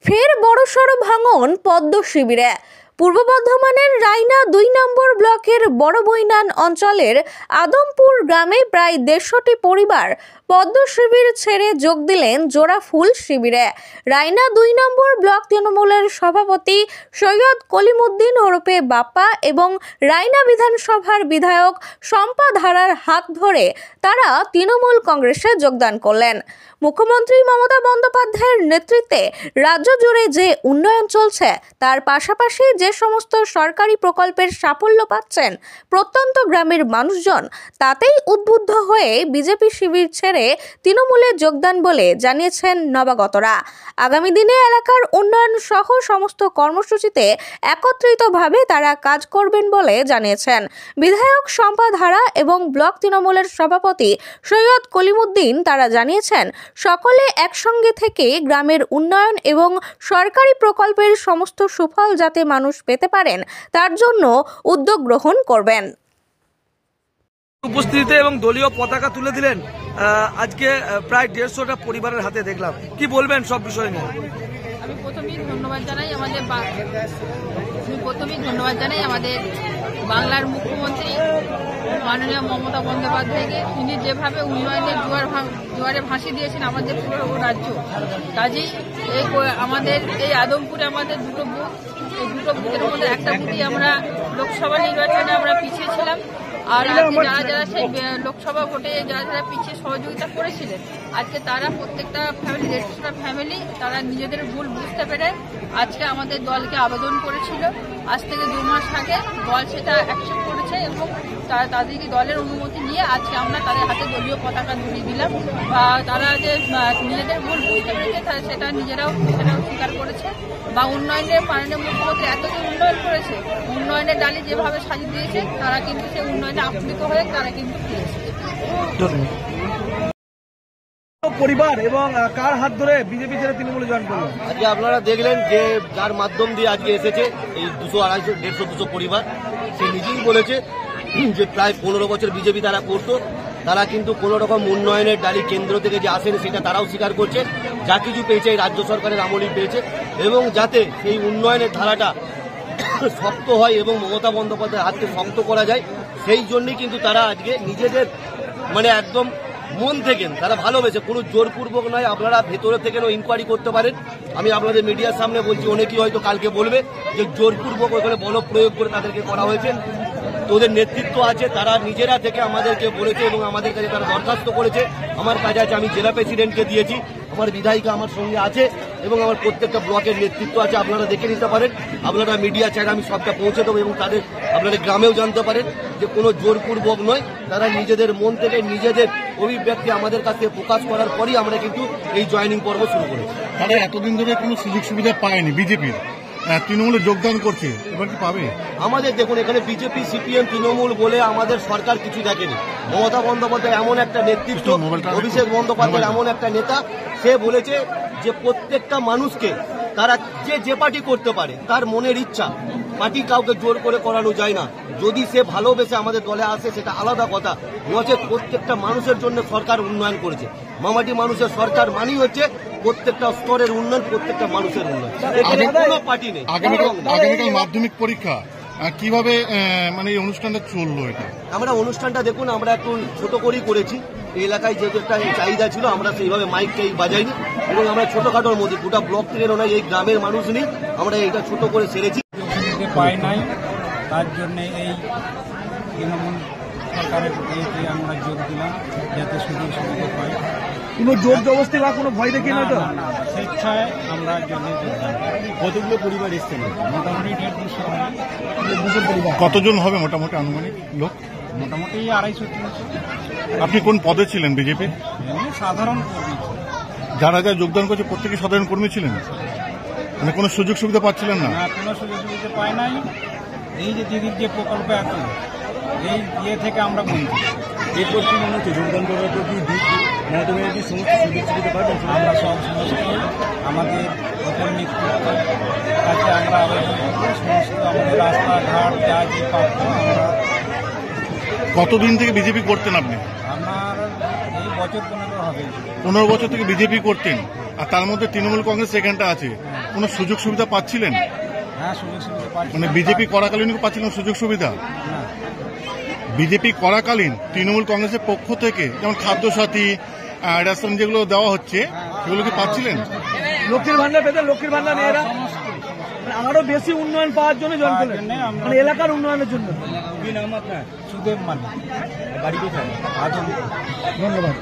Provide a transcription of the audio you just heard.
ফের বড়সড় ভাঙন পদ্ম শিবিরে। পূর্ব বর্ধমানের রায়না ২ নম্বর ব্লকের বড়বৈনান অঞ্চলের আদমপুর গ্রামে প্রায় ১৫০টি পরিবার পদ্ম শিবির ছেড়ে যোগ দিলেন জোড়াফুল শিবিরে। রায়না ২ নম্বর ব্লক তৃণমূলের সভাপতি সৈয়দ কলিমুদ্দিন ওরফে বাপ্পা এবং রায়না বিধানসভার বিধায়ক শম্পা ধারার হাত ধরে তারা তৃণমূল কংগ্রেসে যোগদান করলেন। মুখ্যমন্ত্রী মমতা বন্দ্যোপাধ্যায়ের নেতৃত্বে রাজ্য জুড়ে যে উন্নয়ন চলছে তার পাশাপাশি যে সমস্ত সরকারি প্রকল্পের সাফল্য পাচ্ছেন প্রত্যন্ত গ্রামের মানুষজন, তাতেই উদ্বুদ্ধ হয়ে বিজেপি শিবির ছেড়ে তৃণমূলে যোগদান বলে জানিয়েছেন নবাগতরা। আগামী দিনে এলাকার উন্নয়ন সহ সমস্ত কর্মসূচিতে একত্রিতভাবে তারা কাজ করবেন বলে জানিয়েছেন বিধায়ক শম্পা ধারা এবং ব্লক তৃণমূলের সভাপতি সৈয়দ কলিমুদ্দিন। তারা জানিয়েছেন সকলে একসঙ্গে থেকে গ্রামের উন্নয়ন এবং সরকারি প্রকল্পের সমস্ত সুফল যাতে মানুষ পেতে পারেন তার জন্য উদ্যোগ গ্রহণ করবেন। উপস্থিতিতে এবং দলীয় পতাকা তুলে দিলেন আজকে প্রায় ১৫০টা পরিবারের হাতে দেখলাম। কি বলবেন সব বিষয় নিয়ে? আমি প্রথমেই ধন্যবাদ জানাই আমাদের বাংলার মুখ্যমন্ত্রী মাননীয় মমতা বন্দ্যোপাধ্যায়কে। তিনি যেভাবে উন্নয়নের জোয়ারে ভাসি দিয়েছেন আমাদের পুরো রাজ্য, কাজেই আমাদের এই আদমপুরে আমাদের দুটো বুথ, এই দুটো বুথের মধ্যে একটা বুথই আমরা লোকসভা নির্বাচনে আমরা পিছিয়ে ছিলাম। আর আজকে যারা সেই লোকসভা ভোটে যারা পিছিয়ে সহযোগিতা করেছিলেন, আজকে তারা প্রত্যেকটা ফ্যামিলি ১৫০টা ফ্যামিলি তারা নিজেদের ভুল বুঝতে পেরে আজকে আমাদের দলকে আবেদন করেছিল। আজ থেকে ২ মাস আগে দল সেটা অ্যাকসেপ্ট করেছে এবং তাদেরকে দলের অনুমতি নিয়ে আজকে আমরা তাদের হাতে দলীয় পতাকা ধরিয়ে দিলাম। তারা যে নিজেদের ভুল বুঝতে পেরেছে সেটা নিজেরাও স্বীকার করেছে। বা উন্নয়নের মাননীয় মুখ্যমন্ত্রী এত যে উন্নয়ন করেছে, উন্নয়নের ডালি যেভাবে সাজিয়ে দিয়েছে, তারা কিন্তু সেই উন্নয়নে আপ্লুত হয়ে তারা কিন্তু ফিরেছে। পরিবার এবং কার হাত ধরে বিজেপি ছেড়ে তৃণমূলে জয়েন করলেন? আজকে আপনারা দেখলেন যে যার মাধ্যম দিয়ে আজকে এসেছে এই ২০০, ২৫০, ১৫০, ২০০ পরিবার, সে নিজেই বলেছে যে প্রায় ১৫ বছর বিজেপি তারা করতো, তারা কিন্তু কোনো রকম উন্নয়নের ডালি কেন্দ্র থেকে যে আসেনি সেটা তারাও স্বীকার করছে। যা কিছু পেয়েছে এই রাজ্য সরকারের আমলেই পেয়েছে এবং যাতে সেই উন্নয়নের ধারাটা শক্ত হয় এবং মমতা বন্দ্যোপাধ্যায়ের হাতকে শক্ত করা যায়, সেই জন্যই কিন্তু তারা আজকে নিজেদের একদম মন থেকে তারা ভালোবেসে, কোনো জোরপূর্বক নয়। আপনারা ভেতরে থেকেও ইনকোয়ারি করতে পারেন। আমি আপনাদের মিডিয়ার সামনে বলছি, অনেকেই হয়তো কালকে বলবে যে জোরপূর্বক ওখানে বল প্রয়োগ করে তাদেরকে করা হয়েছে। তোদের নেতৃত্ব আছে, তারা নিজেরা থেকে আমাদেরকে বলেছে এবং আমাদের কাছে তারা দরখাস্ত করেছে। আমার কাছে আছে, আমি জেলা প্রেসিডেন্টকে দিয়েছি, আমার বিধায়িকা আমার সঙ্গে আছে এবং আমার প্রত্যেকটা ব্লকের নেতৃত্ব আছে। আপনারা দেখে নিতে পারেন, আপনারা মিডিয়া চাইলে আমি সবটা পৌঁছে দেবো এবং তাদের আপনারা গ্রামেও জানতে পারেন যে কোনো জোরপূর্বক নয়, তারা নিজেদের মন থেকে নিজেদের অভিব্যক্তি আমাদের কাছে প্রকাশ করার পরই আমরা কিন্তু এই জয়েনিং পর্ব শুরু করেছি। তারা এতদিন ধরে কোনো সুযোগ সুবিধা পায়নি, বিজেপির তৃণমূলে যোগদান করছে, এবার কি পাবে? আমাদের দেখুন, এখানে বিজেপি, সিপিএম, তৃণমূল বলে আমাদের সরকার কিছু দেখেনি। মমতা বন্দ্যোপাধ্যায় এমন একটা নেতৃত্ব, অভিষেক বন্দ্যোপাধ্যায় এমন একটা নেতা, সে বলেছে যে প্রত্যেকটা মানুষকে তারা যে পার্টি করতে পারে, তার মনের ইচ্ছা, পার্টি কাউকে জোর করে করানো যায় না। যদি সে ভালোবেসে আমাদের দলে আসে সেটা আলাদা কথা, নচেত প্রত্যেকটা মানুষের জন্য সরকার উন্নয়ন করেছে। মামাটি মানুষের সরকার মানেই হচ্ছে প্রত্যেকটা স্তরের উন্নয়ন, প্রত্যেকটা মানুষের উন্নয়ন, এখানে কোনো পার্টি নেই। আগামীকাল মাধ্যমিক পরীক্ষা, কিভাবে এই অনুষ্ঠানটা চললো? এটা আমরা অনুষ্ঠানটা দেখুন, আমরা একটু ছোট করেই করেছি। এই এলাকায় যেহেতু একটা চাহিদা ছিল, আমরা সেইভাবে মাইকটাই বাজাইনি এবং আমরা ছোটখাটোর মধ্যে গোটা ব্লক থেকে নয়, এই গ্রামের মানুষ নেই, আমরা এটা ছোট করে সেরেছি। পাই নাই, তার জন্য এই তৃণমূল সরকারের ইয়েতে আমরা যোগ দিলাম যাতে সুযোগ সুবিধা পাই। কোনো জোর জবরদস্তি বা কোনো ভয় দেখি না তো? স্বেচ্ছায় আমরা যোগে যোগদান। কতগুলো পরিবার এসছেন? মোটামুটি ১৫০ পরিবার। কতজন হবে মোটামুটি আনুমানিক লোক? মোটামুটি ২৫০-৩০০। আপনি কোন পদে ছিলেন বিজেপির? সাধারণ কর্মী। যারা যোগদান করছে প্রত্যেকে সাধারণ কর্মী ছিলেন, কোনো সুযোগ সুবিধা পাচ্ছিলেন না? কোনো সুযোগ সুবিধা পাই নাই। এই যে দিদির যে প্রকল্প এখন, এই ইয়ে থেকে আমরা বঞ্চিত। এরপর কি মনে হচ্ছে যোগদান করার পর কি সমস্ত সুযোগ সুবিধা পাবেন? আমরা সব সমস্ত আমাদের উপর নেতৃত্ব কাছে আমরা আবেদন করবো, সমস্ত আমাদের রাস্তাঘাট যা যে প্রাপ্য আমরা। কতদিন থেকে বিজেপি করতেন আপনি? আমার এই বছর ১৫ হবে। 15 বছর থেকে বিজেপি করতেন। আর তার মধ্যে তৃণমূল কংগ্রেস সেখানটা আছে, কোনো সুযোগ সুবিধা পাচ্ছিলেন? হ্যাঁ, সুযোগ সুবিধা পাচ্ছি। মানে বিজেপি করাকালীন পাচ্ছিলেন সুযোগ সুবিধা? না, বিজেপি করাকালীন তৃণমূল কংগ্রেসের পক্ষ থেকে যেমন খাদ্যসাথী, রেশন যেগুলো দেওয়া হচ্ছে সেগুলো কি পাচ্ছিলেন? লক্ষ্মীর ভান্ডার পেতে, লক্ষ্মীর ভান্ডার মেয়েরা আরো বেশি উন্নয়ন পাওয়ার জন্য জয়েন করলেন, মানে এলাকার উন্নয়নের জন্য। সুদেব মানে বাড়ি কোথায়? আদম। ধন্যবাদ।